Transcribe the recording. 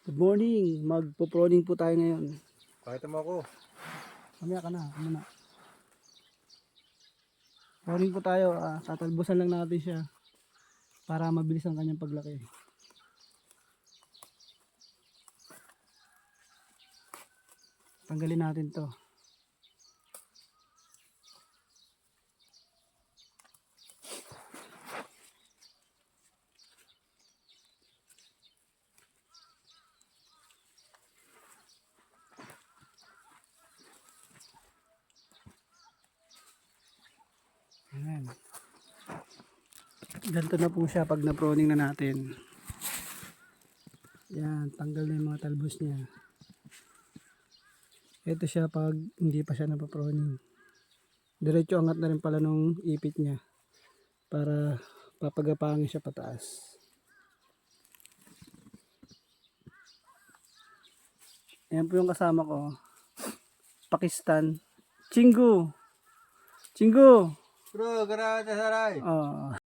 Good morning. Magpo-proning po tayo ngayon. Pakita mo ako. Mamaya ka na. Ano na. Proning po tayo. Tatalbusan lang natin siya para mabilis ang kanyang paglaki. Tanggalin natin to. Ayan. Ganito na po siya pag na-proning na natin. Yan, tanggal na yung mga talbos niya. Ito siya pag hindi pa siya napaproning. Diretso angat na rin pala nung ipit niya para papagapangin siya pataas. Ayan po yung kasama ko. Pakistan. Chingu! Chingu! Bro, gara sa saray. Oh.